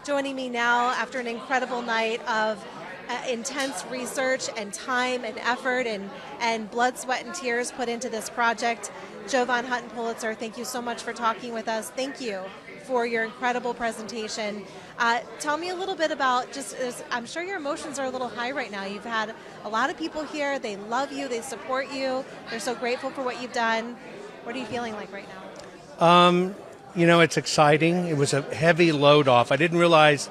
joining me now after an incredible night of intense research and time and effort and blood, sweat, and tears put into this project. Jovan Hutton Pulitzer, thank you so much for talking with us. Thank you for your incredible presentation. Tell me a little bit about I'm sure your emotions are a little high right now. You've had a lot of people here. They love you. They support you. They're so grateful for what you've done. What are you feeling like right now? It's exciting. It was a heavy load off. I didn't realize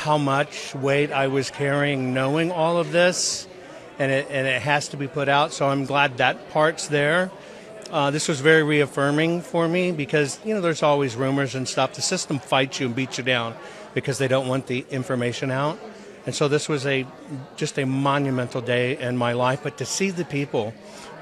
how much weight I was carrying knowing all of this, and it has to be put out, so I'm glad that part's there. This was very reaffirming for me because, there's always rumors and stuff. The system fights you and beats you down because they don't want the information out. And so this was just a monumental day in my life. But to see the people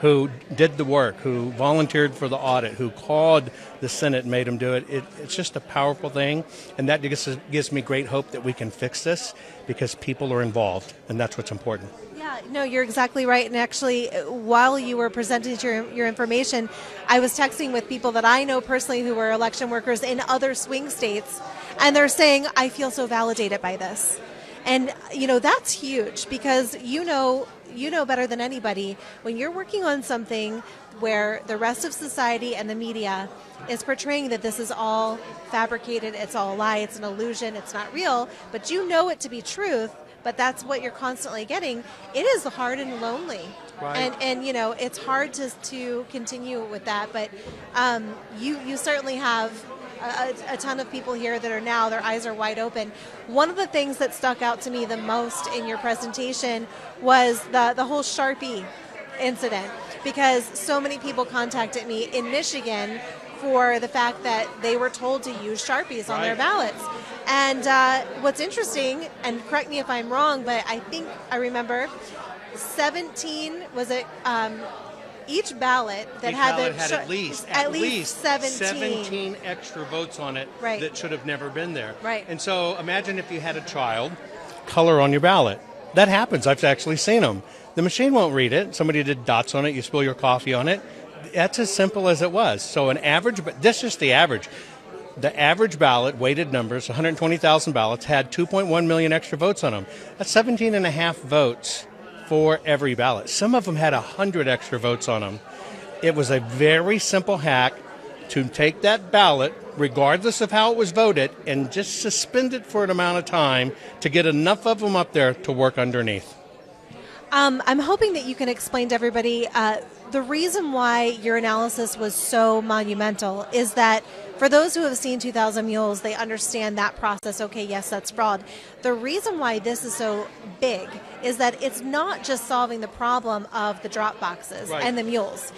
who did the work, who volunteered for the audit, who called the Senate and made them do it, it's just a powerful thing. And that gives me great hope that we can fix this because people are involved, and that's what's important. Yeah, no, you're exactly right. And actually, while you were presenting your information, I was texting with people that I know personally who were election workers in other swing states, and they're saying, I feel so validated by this. And, that's huge because you know better than anybody when you're working on something where the rest of society and the media is portraying that this is all fabricated, it's all a lie, it's an illusion, it's not real, but you know it to be truth, but that's what you're constantly getting. It is hard and lonely. Right. And it's hard to continue with that, but you certainly have a ton of people here that are now, their eyes are wide open. One of the things that stuck out to me the most in your presentation was the whole Sharpie incident, because so many people contacted me in Michigan for the fact that they were told to use Sharpies on their ballots. And what's interesting, and correct me if I'm wrong, but I think I remember 17, was it each ballot that had at least 17 extra votes on it that should have never been there. Right. And so imagine if you had a child color on your ballot. That happens. I've actually seen them. The machine won't read it. Somebody did dots on it. You spill your coffee on it. That's as simple as it was. So an average, but this is just the average. The average ballot, weighted numbers, 120,000 ballots, had 2.1 million extra votes on them. That's 17 and a half votes for every ballot. Some of them had 100 extra votes on them. It was a very simple hack to take that ballot, regardless of how it was voted, and just suspend it for an amount of time to get enough of them up there to work underneath. I'm hoping that you can explain to everybody the reason why your analysis was so monumental is that for those who have seen 2,000 Mules, they understand that process. Okay, yes, that's fraud. The reason why this is so big is that it's not just solving the problem of the drop boxes and the mules.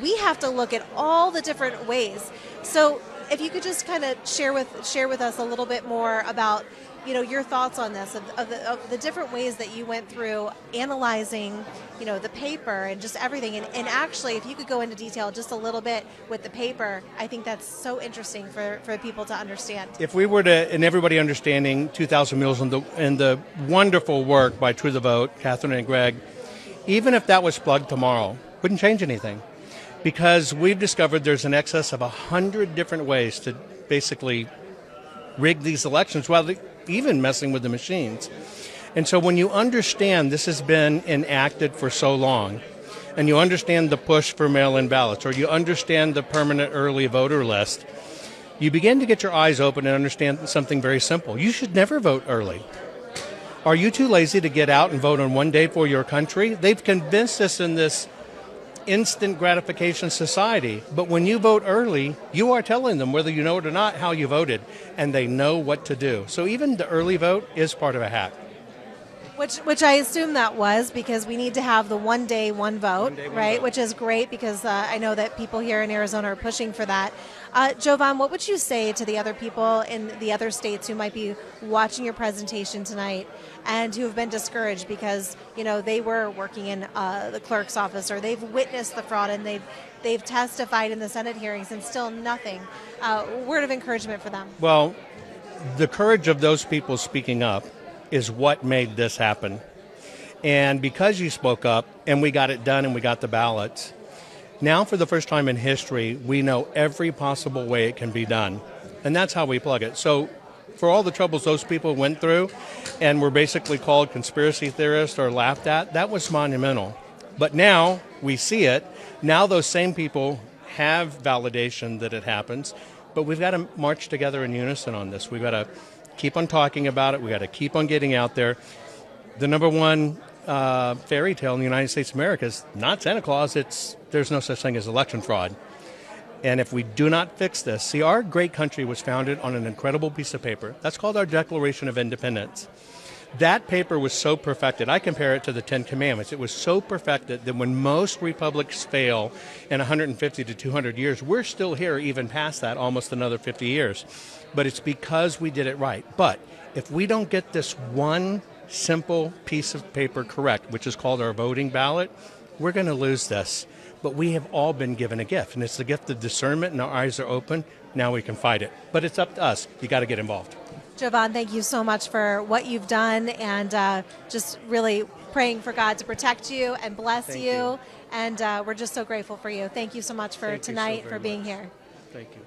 We have to look at all the different ways. So if you could just kind of share with us a little bit more about your thoughts on this, of the different ways that you went through analyzing, the paper and just everything. And actually, if you could go into detail just a little bit with the paper, I think that's so interesting for people to understand. If we were to, and everybody understanding 2,000 Mules and the wonderful work by True the Vote, Catherine and Greg, even if that was plugged tomorrow, wouldn't change anything. Because we've discovered there's an excess of 100 different ways to basically rig these elections while even messing with the machines. And so when you understand this has been enacted for so long, and you understand the push for mail-in ballots, or you understand the permanent early voter list, you begin to get your eyes open and understand something very simple. You should never vote early. Are you too lazy to get out and vote on one day for your country? They've convinced us in this instant gratification society. But when you vote early, you are telling them, whether you know it or not, how you voted, and they know what to do. So even the early vote is part of a hack. Which I assume that was because we need to have the one day, one vote, right? Which is great because I know that people here in Arizona are pushing for that. Jovan, what would you say to the other people in the other states who might be watching your presentation tonight and who have been discouraged because, they were working in the clerk's office or they've witnessed the fraud and they've testified in the Senate hearings and still nothing? Word of encouragement for them. Well, the courage of those people speaking up is what made this happen. And because you spoke up and we got it done and we got the ballots, now for the first time in history, we know every possible way it can be done. And that's how we plug it. So for all the troubles those people went through and were basically called conspiracy theorists or laughed at, that was monumental. But now we see it. Now those same people have validation that it happens, but we've got to march together in unison on this. We've got to keep on talking about it. We've got to keep on getting out there. The number one fairy tale in the United States of America is not Santa Claus. There's no such thing as election fraud. And if we do not fix this, see, our great country was founded on an incredible piece of paper. That's called our Declaration of Independence. That paper was so perfected. I compare it to the Ten Commandments. It was so perfected that when most republics fail in 150 to 200 years, we're still here even past that, almost another 50 years. But it's because we did it right. But if we don't get this one simple piece of paper correct, which is called our voting ballot, we're going to lose this. But we have all been given a gift, and it's the gift of discernment, and our eyes are open. Now we can fight it. But it's up to us. You got to get involved. Jovan, thank you so much for what you've done, and just really praying for God to protect you and bless you. And we're just so grateful for you. Thank you so much for tonight, for being here. Thank you.